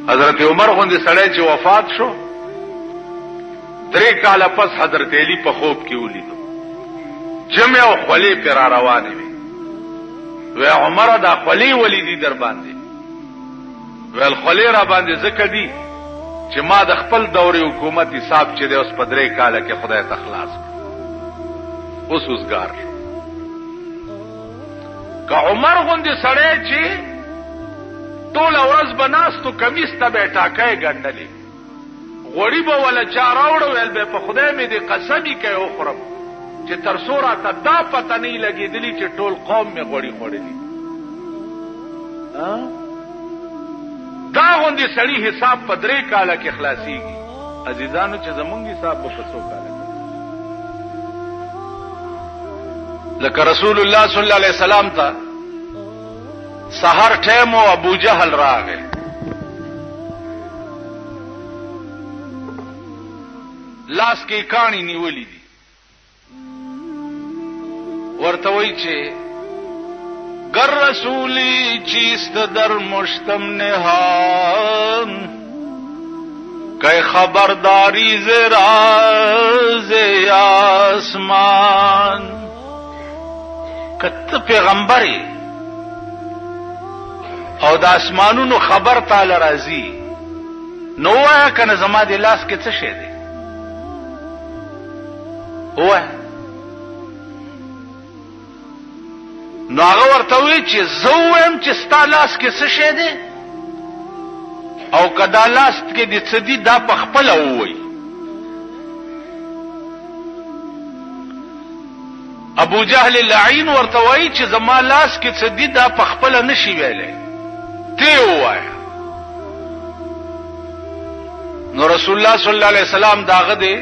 حضرت عمر غوندې سړی چې وفات شو 3 کاله پس حضرت علی په خوب کې ولیدو جمع او خولې پر را روانې وي وی عمر دا خولې ولیدي در باندې ویل خولې را باندې ځکه دي چې ما د خپل دورې حکومت حساب چې دی اوس په 3 کاله کې خدای ته خلاص کړ اوس وزګار شو که عمر غوندې سړی چې ټول ورځ بناستو کمیس ته به ټاکای ګڼلې غوړي به ولا چا راوړو ویل به په خدای مې دې قسمي کوي وخورم چې تر څو راته دا پته نه لګېدلي چې ټول قوم مې غوړي خوړلي دا غوندې سړي حساب په 3 کاله کې خلاصيږي عزیزانو چې زمونږ حساب په 100 کاله کې لکه رسول الله صلی الله علیه وسلم ته سحر ټیم او ابو جهل راغی لاس کې کانی نیولې دي ورته وایي چې گر رسولی چیست در مشتم نهان که خبرداری ز راز آسمان کته پیغمبري او د اسمانونو خبر تعالی راځي نو وای کنه زما د لاس کې څه شي دی وای نو هغه ورته وی چې زویم چې ستا لاس کې څه شي دی او کدا لاس کې د څه دی دا په خپل وای ابو جهل لعین ورته وای چې زما لاس کې څه دی دا په خپل نشي ویلې تی وای نو رسول الله صلی الله علیه وسلم داغه دی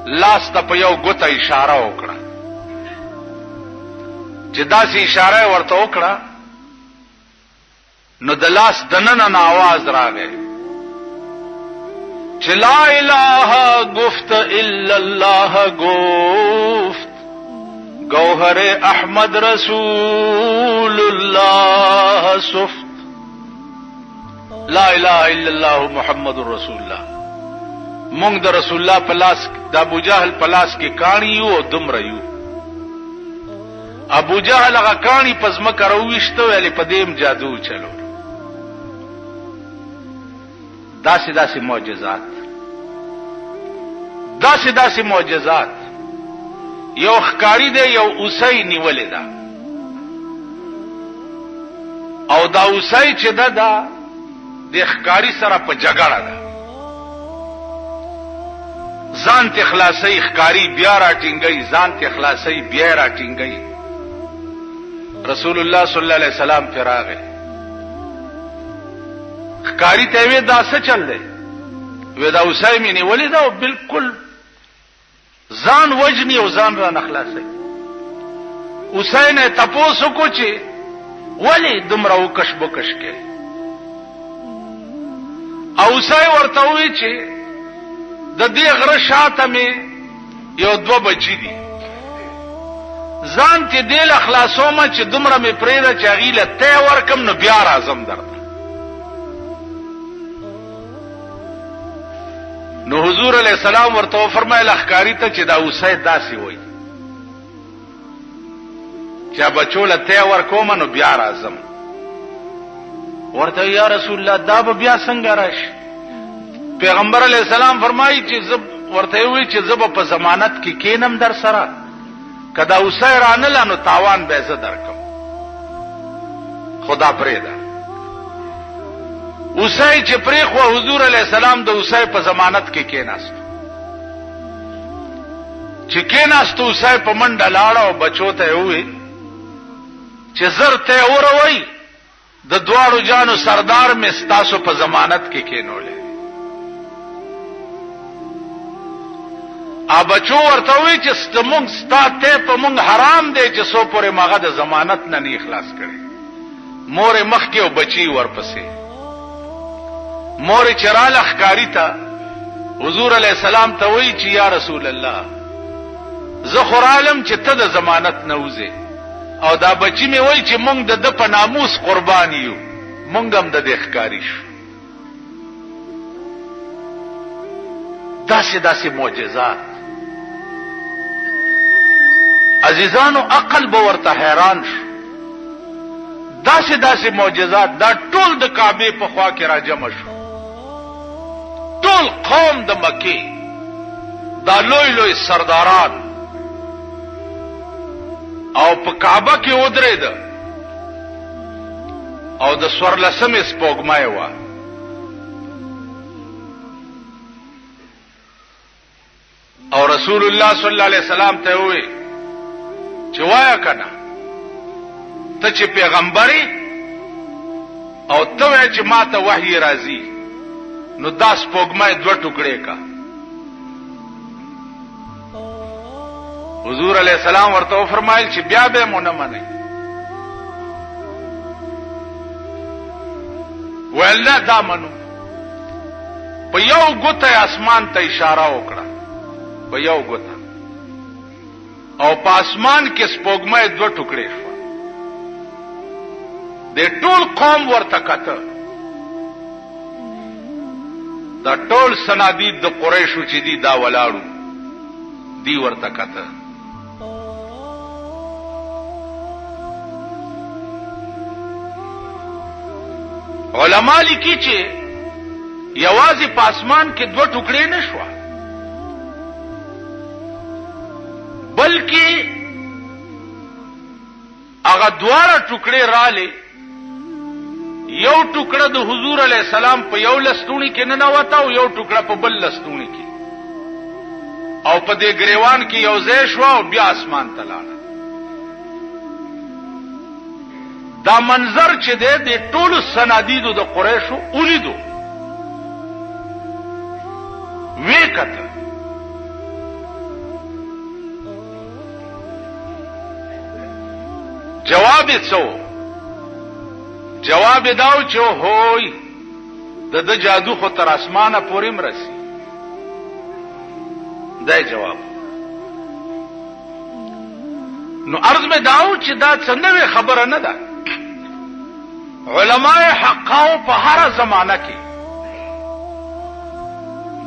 لاس ته په یو ګوته اشاره وکړه چې داسې اشاره ورته وکړه نو د لاس دننه आवाज راغی چې لا اله گفت الا الله گفت گوهر احمد رسول الله صفت لا اله الا الله محمد رسول الله مونږ د رسول الله پلاس د ابو جهل پلاس کې کانی یو دمر یو ابو جهل هغه کانی پزما کرويشته ویلې پدیم جادو چلو داسې معجزات داسې معجزات یو خکاری دی یو اوسۍ نیولې ده او دا اوسۍ چې ده د خکاری سره په جګړه ده ځان ته خلاصي خکاری بیا راټینګي ځان ته خلاصي بیا راټینګي رسول الله صلی الله علیه وسلم فراغه خکاری ته وی دا څه چل دی وی دا اوسۍ مې نیولې ده او بالکل ځان وجنی او ځان را نخلاصي اوسۍ نه تاسو کو چې ولی دومره وکش بکش کې او اوسۍ ورته وی چې د دې غره شاته مې یو 2 بچی دي ځان ته دل اخلاصومه چې دومره مې پرېره چې غیله ته ورکم نو بیا راځم درته نو حضور علیہ السلام ورته فرمایله اخکاری ته چې دا اوسۍ داسي وای چې بچوله ته ورکوم نو بیا راځم ورته یا رسول الله دا به بیا څنګه راشي پیغمبر علیہ السلام فرمایي چې زب ورته وی چې زب په ضمانت کې کینم در سره کدا اوسۍ رانه نو تاوان به زه درکم خدا پرېدا اوسۍ چې پرېخو حضور علیہ السلام د اوسۍ په ضمانت کې کېناست چې کېناست اوسۍ په منډه لاړه او بچو ته وی چې زر ته وروي د دواړو جانو سردار مې ستاسو په ضمانت کې کېنولې ا بچو ورته وی چې ستمون ستاته په مونږ حرام دی چې سو پورې ماغه د ضمانت نه اخلاص کړي مور مخ کې او بچي ورپسې مور چراله خکاری ته حضور علیہ السلام ته وی چې یا رسول الله زه خورالم چې ته د ضمانت نه وځې او دا بچی می وای چې مونږ د په ناموس قربان یو مونږ هم د خکاری شو داسې معجزات. عزیزانو عقل به ورته حیران شو. داسې معجزات دا ټول د کعبه په خوا کې را جمع شو. ټول قوم د مکې دا لوی سرداران او په کعبه کې ودرېد او د 14 سپوږمۍ وه. او رسول الله صلی الله علیه وسلم ته وی چې وایا کنه ته چې پیغمبري او ته وای چې ما ته وحی راځي نو دا سپوږمۍ 2 ټوکړې کا. حضور علیہ السلام ورته فرمایل چې بیا به مونږ نه منئ. ولله دا منو. په یو ګوته اسمان ته اشاره وکړه، په یو ګوته، او په اسمان کې سپوږمۍ 2 ټوکړې شو. د ټول قوم ورته کته. دا ټول سنادید د قریشو چې دي دا ولاړو دی ورته کته. علماء لیکي چې یوازې په اسمان کې 2 ټوکړې نشو، بلکې هغه دواړه ټوکړې رااله. یو ټوکړه د حضور علیہ السلام په یو لستونی کې نه نوته او یو ټوکړه په بل لستونی کې، او په دې گریوان کې یو ځای شو او بیا اسمان ته لاړه. دا منظر چې د ټولو سنادیدو د قریشو ولیدو، وی کته. جواب څو؟ جواب داو چې هوی د جادو خو تر اسمانه پورې مرسي. دا جواب. نو عرض میں داو چې دا څنګه خبره نه ده. علماء حقاو په هر زمانہ کې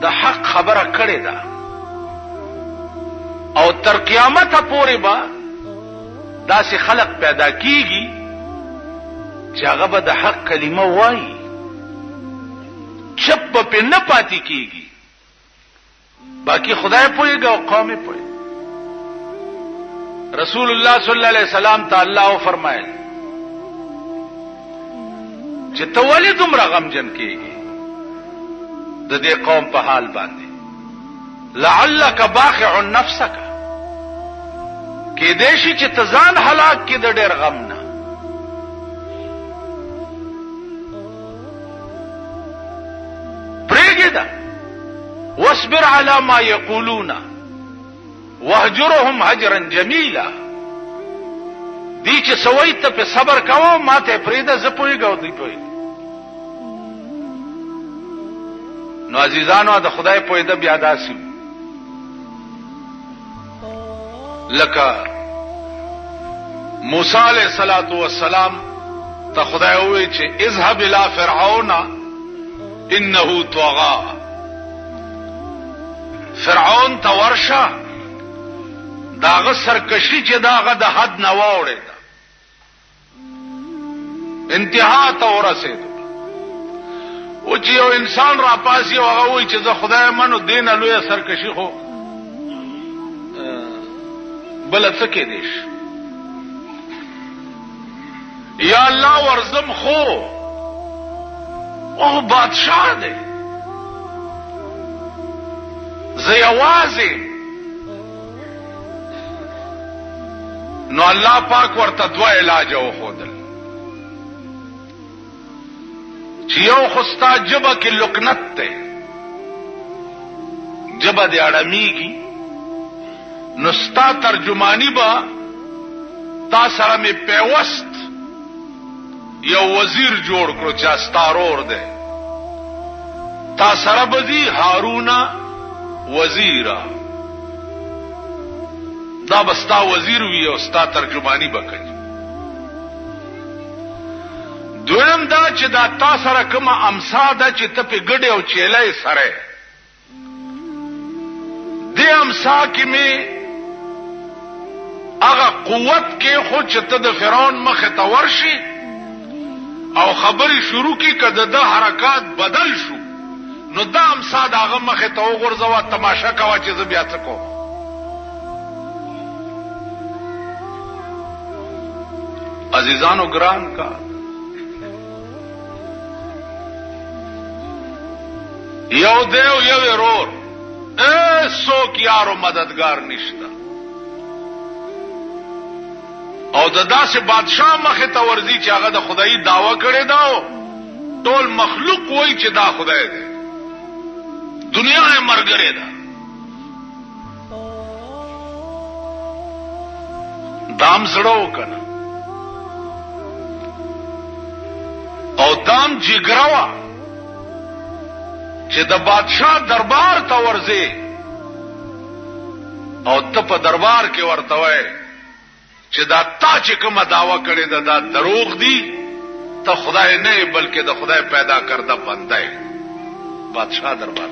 د حق خبره کړې ده او تر قیامت پورې به داسې خلق پیدا کیږي چې هغه به د حق کلمه وایي، چپ په نه پاتې کیږي. باقی خدای پوهیږي او قوم پوهیږي. رسول الله صلی الله علیه وسلم ته الله فرمایل چې ته ولې دومره غمجن کیږي د دې قوم په حال باندې؟ لعلک باخع نفسک، کې دې شي چې ته ځان هلاک کې د ډېر غم نه. پرېږده واصبر علی ما یقولون واهجرهم هجرا جمیلا. دی چې سوي ته په صبر کوو، ما ته پرېږده، زه پوهېږم دوی پوهېږي. نو عزیزانو د خدای پوهېده بیا داسې لکه موسی علیہ الصلوۃ والسلام ته خدای وویل چې اذهب الى فرعون انه طغى. فرعون ته ورشه، داغه سرکشي چې داغه د حد نه واوړې ده، انتها ته ورسېد. او چې یو انسان را پاسي او هغه وایي چې زه خدای منو، دینه لویه سرکشي خو بل څه کې دیش. یا الله ورزم خو او بادشاہ دی، زه یوازې. نو الله پاک ورته 2 علاج وښودل چې یو خو ستا جبه کې لکنت دی، جبه دې اړمیږي، نو ستا ترجمانی به تا سره مې پیوست یو وزیر جوړ کړو چې استارور دی، تا سره به دي هارون وزیرا، دا بستا وزیر وی او ستا ترجمانی بکړي. دویم دا چې دا تا سره کومه امسا ده چې ته په ګډه او چیلې سره دې امسا کې مې هغه قوت کې خود چې ته د فرعون مخه ته ورشي او خبرې شروع کی کده د حرکات بدل شو نو دا امسا د هغه مخه ته وګرځوا تماشا کوا چې زه بیا څه کوم. عزیزانو ګران کا یو دیو یو ورور څوک یارو مددگار نشته او د داسې بادشاہ مخه ته ورځي چې هغه د خدای داوا کړي دا ټول مخلوق وای چې دا خدای دی دنیا یې مرګره ده دام سړو کنه او دام جګراوه چې د بادشاہ دربار ته ورځي او ته په دربار کې ورته وای چې دا تا چې کومه داوا کړې ده دا دروغ دي ته خدای نه بلکې د خدای پیدا کرده بنده یې. بادشاہ دربار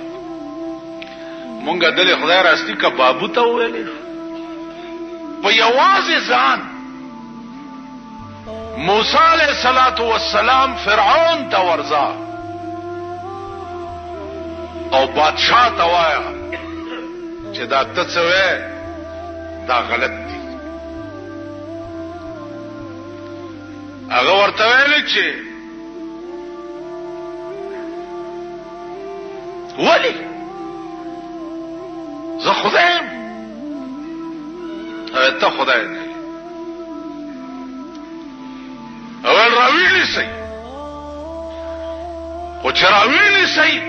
مونږه دل خدای راستی کا بابو ته ویلې په یوازې ځان موسی علیہ الصلوۃ والسلام فرعون ته ورځا او بادشاہ ته وایا چې دا ته څه وې دا غلط دي. هغه ورته ویل چې ولی زه خدایم ته خدای نه اول راویلی سي خو چې راویلی سي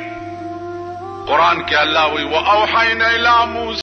قرآن کې الله وی واوحینا الی موسی